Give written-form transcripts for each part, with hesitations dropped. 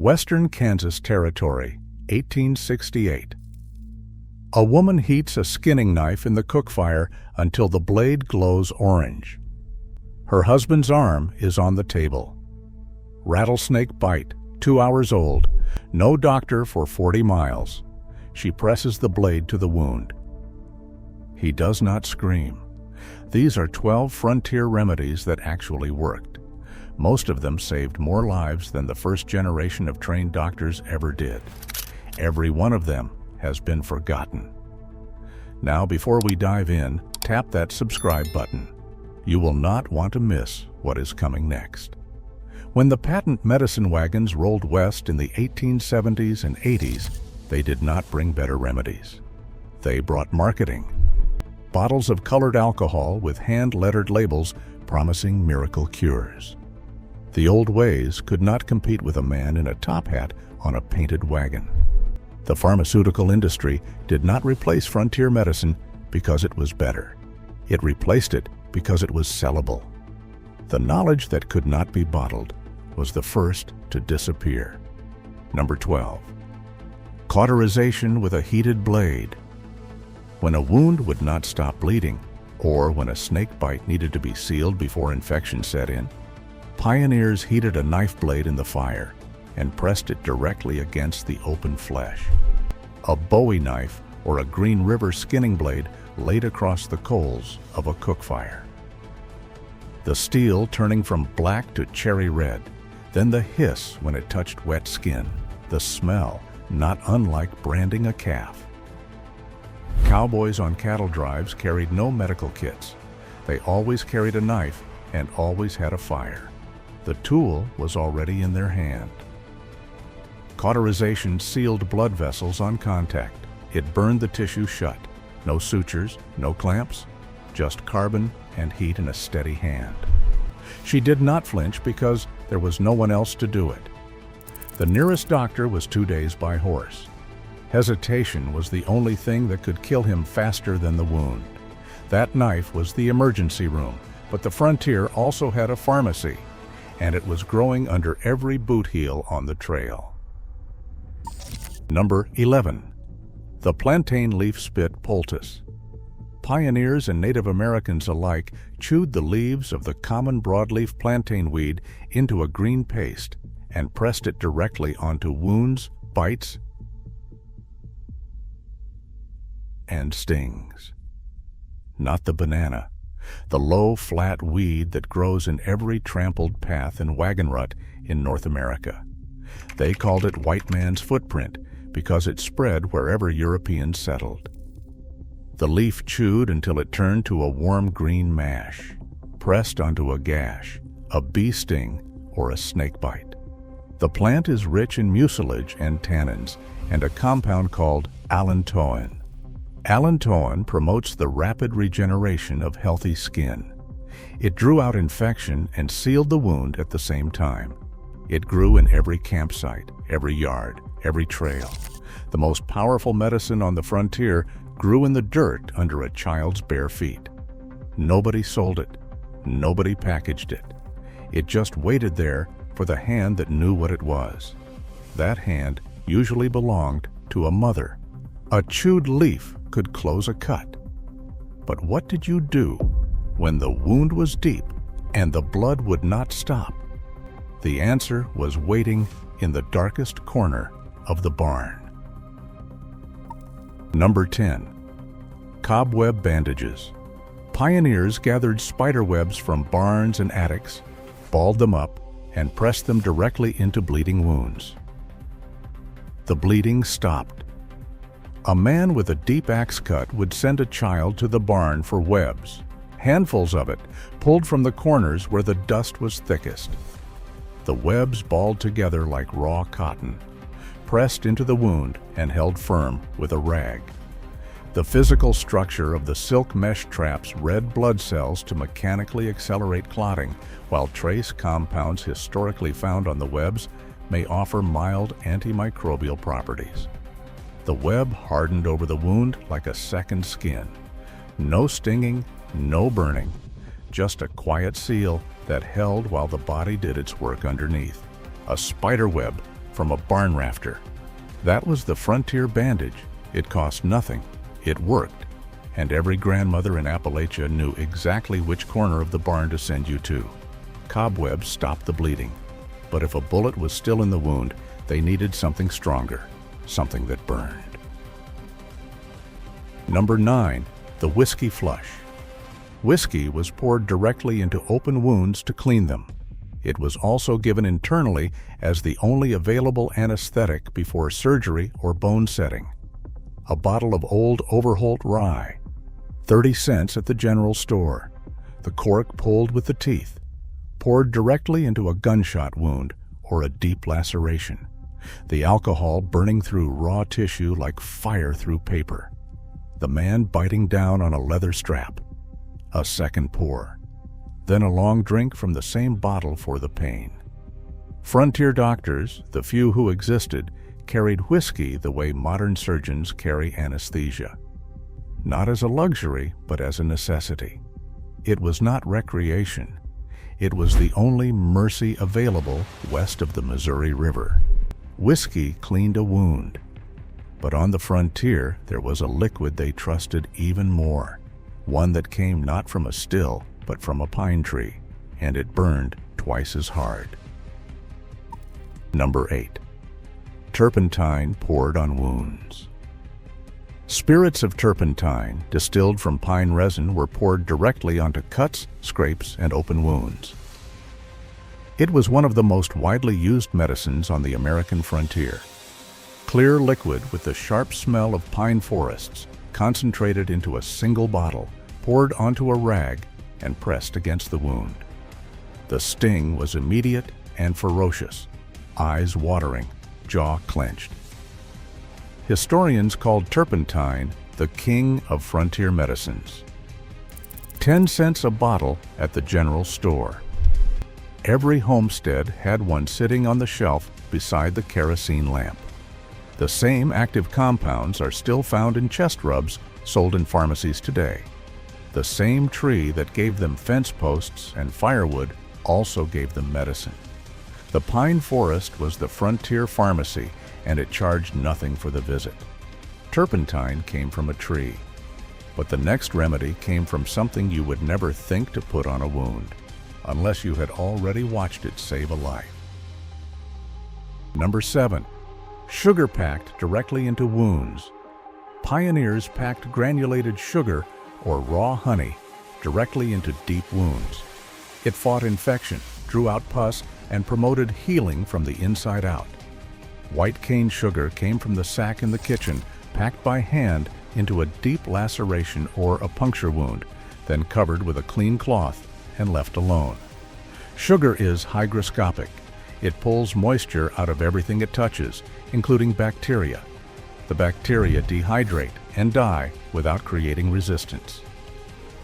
Western Kansas Territory, 1868. A woman heats a skinning knife in the cook fire until the blade glows orange. Her husband's arm is on the table. Rattlesnake bite, 2 hours old. No doctor for 40 miles. She presses the blade to the wound. He does not scream. These are 12 frontier remedies that actually worked. Most of them saved more lives than the first generation of trained doctors ever did. Every one of them has been forgotten. Now, before we dive in, tap that subscribe button. You will not want to miss what is coming next. When the patent medicine wagons rolled west in the 1870s and 80s, they did not bring better remedies. They brought marketing. Bottles of colored alcohol with hand-lettered labels promising miracle cures. The old ways could not compete with a man in a top hat on a painted wagon. The pharmaceutical industry did not replace frontier medicine because it was better. It replaced it because it was sellable. The knowledge that could not be bottled was the first to disappear. Number 12. Cauterization with a heated blade. When a wound would not stop bleeding, or when a snake bite needed to be sealed before infection set in, pioneers heated a knife blade in the fire and pressed it directly against the open flesh. A Bowie knife or a Green River skinning blade laid across the coals of a cook fire. The steel turning from black to cherry red, then the hiss when it touched wet skin, the smell not unlike branding a calf. Cowboys on cattle drives carried no medical kits. They always carried a knife and always had a fire. The tool was already in their hand. Cauterization sealed blood vessels on contact. It burned the tissue shut. No sutures, no clamps, just carbon and heat in a steady hand. She did not flinch because there was no one else to do it. The nearest doctor was 2 days by horse. Hesitation was the only thing that could kill him faster than the wound. That knife was the emergency room, but the frontier also had a pharmacy, and it was growing under every boot heel on the trail. Number 11. The plantain leaf spit poultice. Pioneers and Native Americans alike chewed the leaves of the common broadleaf plantain weed into a green paste and pressed it directly onto wounds, bites, and stings. Not the banana, the low, flat weed that grows in every trampled path and wagon rut in North America. They called it white man's footprint because it spread wherever Europeans settled. The leaf chewed until it turned to a warm green mash, pressed onto a gash, a bee sting, or a snake bite. The plant is rich in mucilage and tannins and a compound called allantoin. Allantoin promotes the rapid regeneration of healthy skin. It drew out infection and sealed the wound at the same time. It grew in every campsite, every yard, every trail. The most powerful medicine on the frontier grew in the dirt under a child's bare feet. Nobody sold it. Nobody packaged it. It just waited there for the hand that knew what it was. That hand usually belonged to a mother. A chewed leaf could close a cut. But what did you do when the wound was deep and the blood would not stop? The answer was waiting in the darkest corner of the barn. Number 10. Cobweb bandages. Pioneers gathered spider webs from barns and attics, balled them up, and pressed them directly into bleeding wounds. The bleeding stopped. A man with a deep axe cut would send a child to the barn for webs, handfuls of it, pulled from the corners where the dust was thickest. The webs balled together like raw cotton, pressed into the wound and held firm with a rag. The physical structure of the silk mesh traps red blood cells to mechanically accelerate clotting, while trace compounds historically found on the webs may offer mild antimicrobial properties. The web hardened over the wound like a second skin. No stinging, no burning, just a quiet seal that held while the body did its work underneath. A spider web from a barn rafter. That was the frontier bandage. It cost nothing. It worked. And every grandmother in Appalachia knew exactly which corner of the barn to send you to. Cobwebs stopped the bleeding. But if a bullet was still in the wound, they needed something stronger, something that burned. Number 9. The whiskey flush. Whiskey was poured directly into open wounds to clean them. It was also given internally as the only available anesthetic before surgery or bone setting. A bottle of old Overholt rye, 30 cents at the general store. The cork pulled with the teeth, poured directly into a gunshot wound or a deep laceration. The alcohol burning through raw tissue like fire through paper. The man biting down on a leather strap. A second pour. Then a long drink from the same bottle for the pain. Frontier doctors, the few who existed, carried whiskey the way modern surgeons carry anesthesia. Not as a luxury, but as a necessity. It was not recreation. It was the only mercy available west of the Missouri River. Whiskey cleaned a wound. But on the frontier, there was a liquid they trusted even more. One that came not from a still, but from a pine tree, and it burned twice as hard. Number 8. Turpentine poured on wounds. Spirits of turpentine, distilled from pine resin, were poured directly onto cuts, scrapes, and open wounds. It was one of the most widely used medicines on the American frontier. Clear liquid with the sharp smell of pine forests, concentrated into a single bottle, poured onto a rag, and pressed against the wound. The sting was immediate and ferocious, eyes watering, jaw clenched. Historians called turpentine the king of frontier medicines. 10 cents a bottle at the general store. Every homestead had one sitting on the shelf beside the kerosene lamp. The same active compounds are still found in chest rubs sold in pharmacies today. The same tree that gave them fence posts and firewood also gave them medicine. The pine forest was the frontier pharmacy, and it charged nothing for the visit. Turpentine came from a tree, but the next remedy came from something you would never think to put on a wound, unless you had already watched it save a life. Number 7. Sugar packed directly into wounds. Pioneers packed granulated sugar or raw honey directly into deep wounds. It fought infection, drew out pus, and promoted healing from the inside out. White cane sugar came from the sack in the kitchen, packed by hand into a deep laceration or a puncture wound, then covered with a clean cloth and left alone. Sugar is hygroscopic. It pulls moisture out of everything it touches, including bacteria. The bacteria dehydrate and die without creating resistance.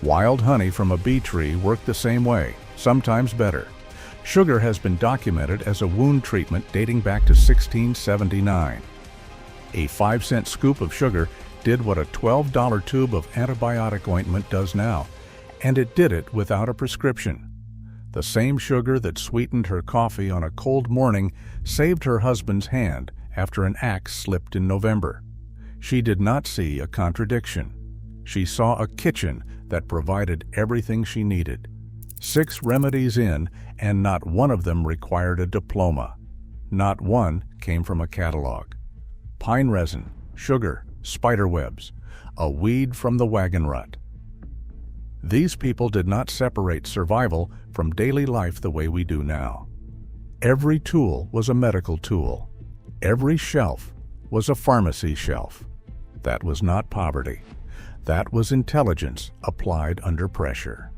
Wild honey from a bee tree worked the same way, sometimes better. Sugar has been documented as a wound treatment dating back to 1679. A 5-cent scoop of sugar did what a $12 tube of antibiotic ointment does now, and it did it without a prescription. The same sugar that sweetened her coffee on a cold morning saved her husband's hand after an axe slipped in November. She did not see a contradiction. She saw a kitchen that provided everything she needed. 6 remedies in, and not one of them required a diploma. Not one came from a catalog. Pine resin, sugar, spider webs, a weed from the wagon rut. These people did not separate survival from daily life the way we do now. Every tool was a medical tool. Every shelf was a pharmacy shelf. That was not poverty. That was intelligence applied under pressure.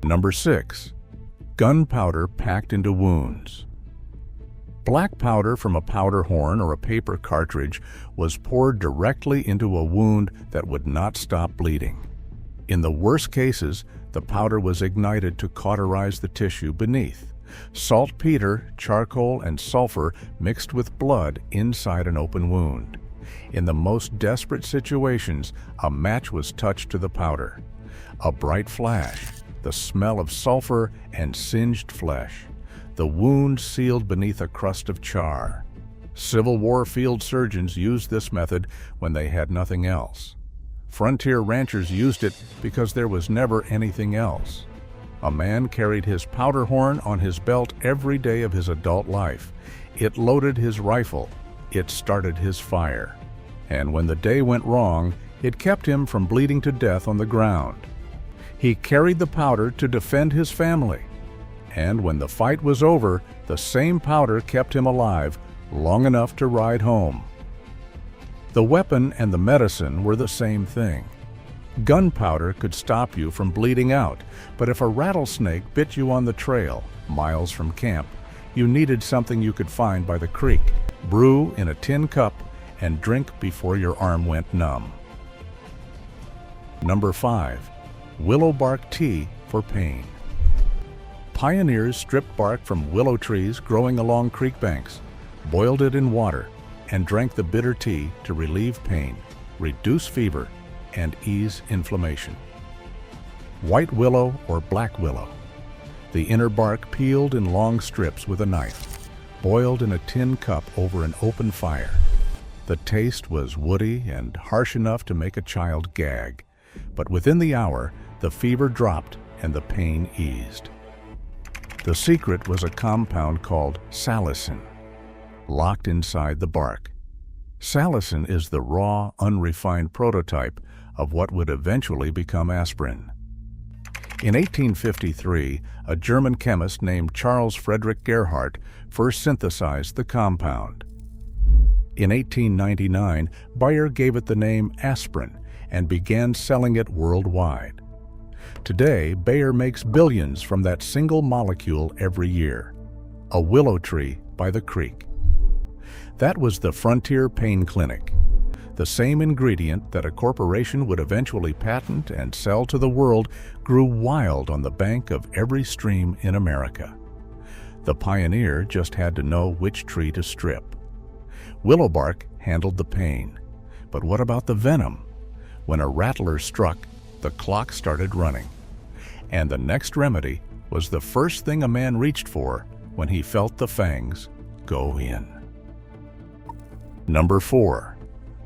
Number 6. Gunpowder packed into wounds. Black powder from a powder horn or a paper cartridge was poured directly into a wound that would not stop bleeding. In the worst cases, the powder was ignited to cauterize the tissue beneath. Saltpeter, charcoal, and sulfur mixed with blood inside an open wound. In the most desperate situations, a match was touched to the powder. A bright flash, the smell of sulfur and singed flesh. the wound sealed beneath a crust of char. Civil War field surgeons used this method when they had nothing else. Frontier ranchers used it because there was never anything else. A man carried his powder horn on his belt every day of his adult life. It loaded his rifle. It started his fire. And when the day went wrong, it kept him from bleeding to death on the ground. He carried the powder to defend his family. And when the fight was over, the same powder kept him alive long enough to ride home. The weapon and the medicine were the same thing. Gunpowder could stop you from bleeding out, but if a rattlesnake bit you on the trail, miles from camp, you needed something you could find by the creek, brew in a tin cup, and drink before your arm went numb. Number 5. Willow bark tea for pain. Pioneers stripped bark from willow trees growing along creek banks, boiled it in water, and drank the bitter tea to relieve pain, reduce fever, and ease inflammation. White willow or black willow. The inner bark peeled in long strips with a knife, boiled in a tin cup over an open fire. The taste was woody and harsh enough to make a child gag, but within the hour, the fever dropped and the pain eased. The secret was a compound called salicin, locked inside the bark. Salicin is the raw, unrefined prototype of what would eventually become aspirin. In 1853, a German chemist named Charles Frederick Gerhardt first synthesized the compound. In 1899, Bayer gave it the name aspirin and began selling it worldwide. Today, Bayer makes billions from that single molecule every year, a willow tree by the creek. That was the Frontier Pain Clinic, the same ingredient that a corporation would eventually patent and sell to the world grew wild on the bank of every stream in America. The pioneer just had to know which tree to strip. Willow bark handled the pain, but what about the venom? When a rattler struck, the clock started running. And the next remedy was the first thing a man reached for when he felt the fangs go in. Number 4.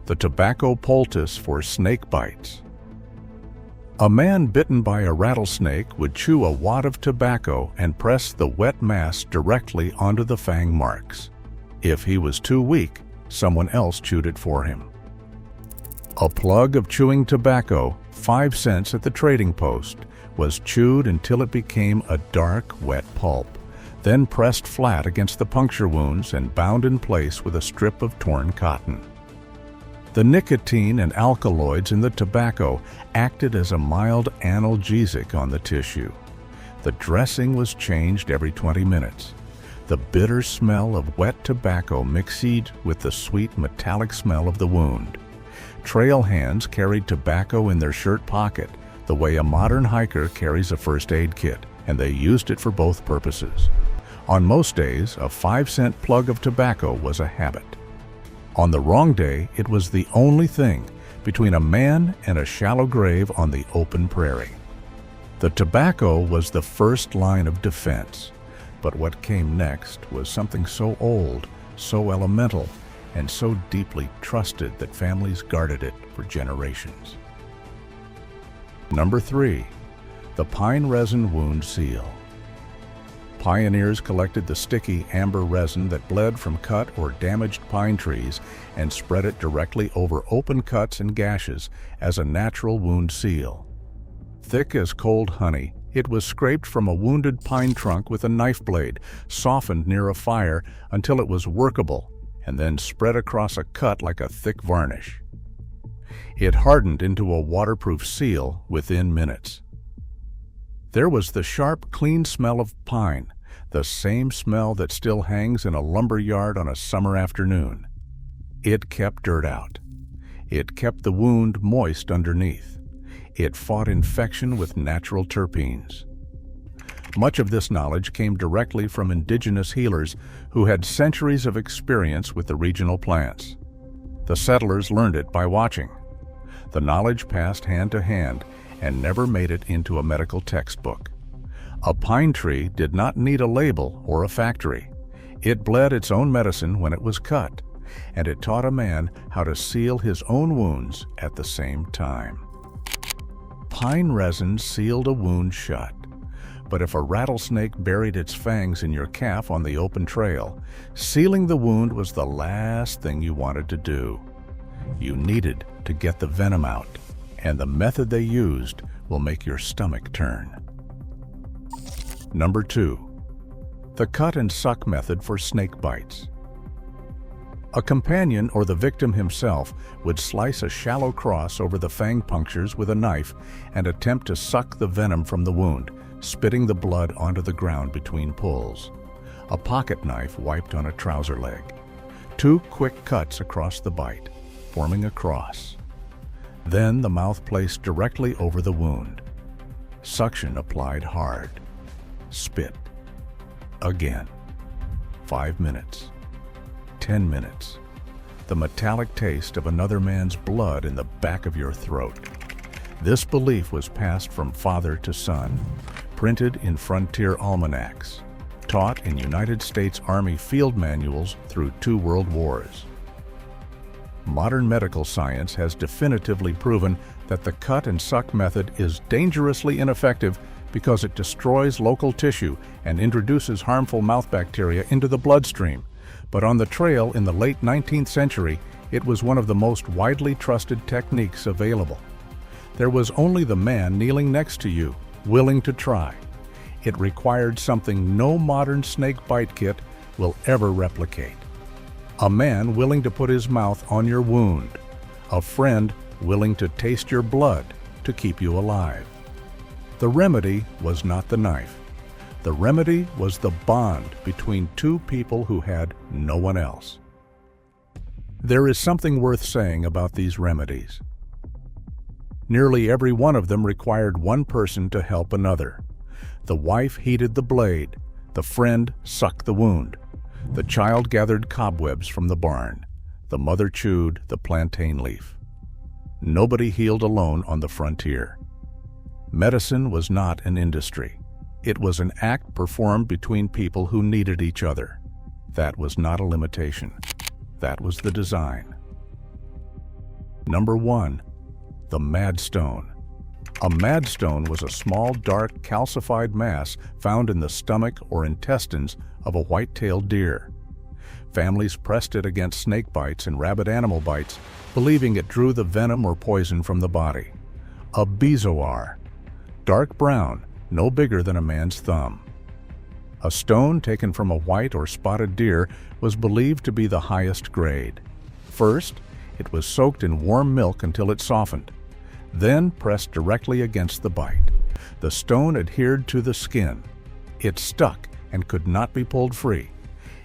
The tobacco poultice for snake bites. A man bitten by a rattlesnake would chew a wad of tobacco and press the wet mass directly onto the fang marks. If he was too weak, someone else chewed it for him. A plug of chewing tobacco, 5 cents at the trading post, was chewed until it became a dark, wet pulp, then pressed flat against the puncture wounds and bound in place with a strip of torn cotton. The nicotine and alkaloids in the tobacco acted as a mild analgesic on the tissue. The dressing was changed every 20 minutes. The bitter smell of wet tobacco mixed with the sweet metallic smell of the wound. Trail hands carried tobacco in their shirt pocket, the way a modern hiker carries a first aid kit, and they used it for both purposes. On most days, a 5-cent plug of tobacco was a habit. On the wrong day, it was the only thing between a man and a shallow grave on the open prairie. The tobacco was the first line of defense, but what came next was something so old, so elemental, and so deeply trusted that families guarded it for generations. Number 3. The pine resin wound seal. Pioneers collected the sticky amber resin that bled from cut or damaged pine trees and spread it directly over open cuts and gashes as a natural wound seal. Thick as cold honey, it was scraped from a wounded pine trunk with a knife blade, softened near a fire until it was workable, and then spread across a cut like a thick varnish. It hardened into a waterproof seal within minutes. There was the sharp, clean smell of pine, the same smell that still hangs in a lumber yard on a summer afternoon. It kept dirt out. It kept the wound moist underneath. It fought infection with natural terpenes. Much of this knowledge came directly from indigenous healers who had centuries of experience with the regional plants. The settlers learned it by watching. The knowledge passed hand to hand and never made it into a medical textbook. A pine tree did not need a label or a factory. It bled its own medicine when it was cut, and it taught a man how to seal his own wounds at the same time. Pine resin sealed a wound shut, but if a rattlesnake buried its fangs in your calf on the open trail, sealing the wound was the last thing you wanted to do. You needed to get the venom out, and the method they used will make your stomach turn. Number 2. The cut and suck method for snake bites. A companion or the victim himself would slice a shallow cross over the fang punctures with a knife and attempt to suck the venom from the wound, spitting the blood onto the ground between pulls. A pocket knife wiped on a trouser leg. 2 quick cuts across the bite, forming a cross. Then the mouth placed directly over the wound. Suction applied hard. Spit. Again. 5 minutes. 10 minutes. The metallic taste of another man's blood in the back of your throat. This belief was passed from father to son, printed in frontier almanacs, taught in United States Army field manuals through 2 world wars. Modern medical science has definitively proven that the cut and suck method is dangerously ineffective because it destroys local tissue and introduces harmful mouth bacteria into the bloodstream. But on the trail in the late 19th century, it was one of the most widely trusted techniques available. There was only the man kneeling next to you, willing to try. It required something no modern snake bite kit will ever replicate. A man willing to put his mouth on your wound. A friend willing to taste your blood to keep you alive. The remedy was not the knife. The remedy was the bond between 2 people who had no one else. There is something worth saying about these remedies. Nearly every one of them required one person to help another. The wife heated the blade. The friend sucked the wound. The child gathered cobwebs from the barn. The mother chewed the plantain leaf. Nobody healed alone on the frontier. Medicine was not an industry. It was an act performed between people who needed each other. That was not a limitation. That was the design. Number 1. The Madstone. A madstone was a small, dark, calcified mass found in the stomach or intestines of a white-tailed deer. Families pressed it against snake bites and rabid animal bites, believing it drew the venom or poison from the body. A bezoar. Dark brown, no bigger than a man's thumb. A stone taken from a white or spotted deer was believed to be the highest grade. First, it was soaked in warm milk until it softened, then pressed directly against the bite. The stone adhered to the skin. It stuck and could not be pulled free.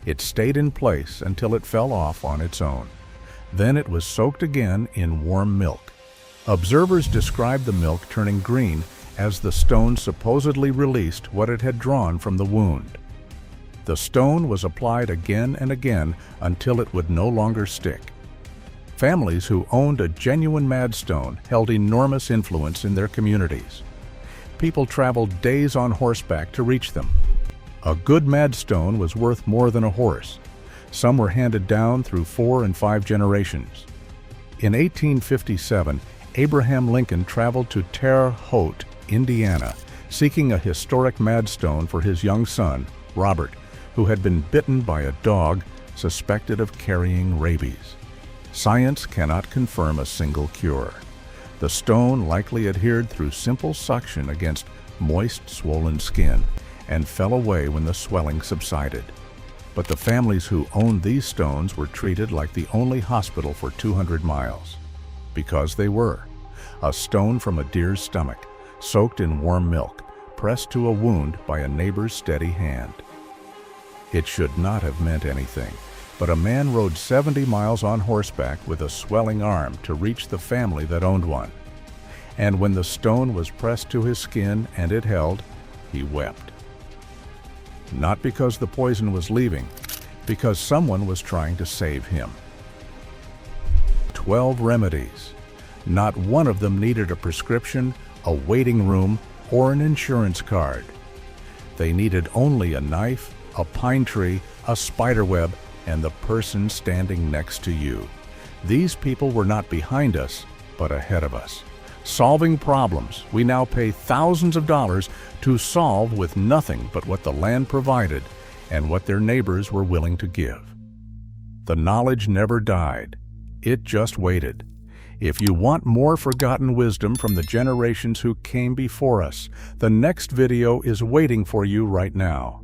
It stayed in place until it fell off on its own. Then it was soaked again in warm milk. Observers described the milk turning green as the stone supposedly released what it had drawn from the wound. The stone was applied again and again until it would no longer stick. Families who owned a genuine madstone held enormous influence in their communities. People traveled days on horseback to reach them. A good madstone was worth more than a horse. Some were handed down through 4 and 5 generations. In 1857, Abraham Lincoln traveled to Terre Haute, Indiana, seeking a historic madstone for his young son, Robert, who had been bitten by a dog suspected of carrying rabies. Science cannot confirm a single cure. The stone likely adhered through simple suction against moist, swollen skin and fell away when the swelling subsided. But the families who owned these stones were treated like the only hospital for 200 miles. Because they were. A stone from a deer's stomach, soaked in warm milk, pressed to a wound by a neighbor's steady hand. It should not have meant anything, but a man rode 70 miles on horseback with a swelling arm to reach the family that owned one. And when the stone was pressed to his skin and it held, he wept. Not because the poison was leaving, because someone was trying to save him. 12 remedies. Not one of them needed a prescription, a waiting room, or an insurance card. They needed only a knife, a pine tree, a spider web, and the person standing next to you. These people were not behind us, but ahead of us, solving problems we now pay thousands of dollars to solve with nothing but what the land provided and what their neighbors were willing to give. The knowledge never died. It just waited. If you want more forgotten wisdom from the generations who came before us, the next video is waiting for you right now.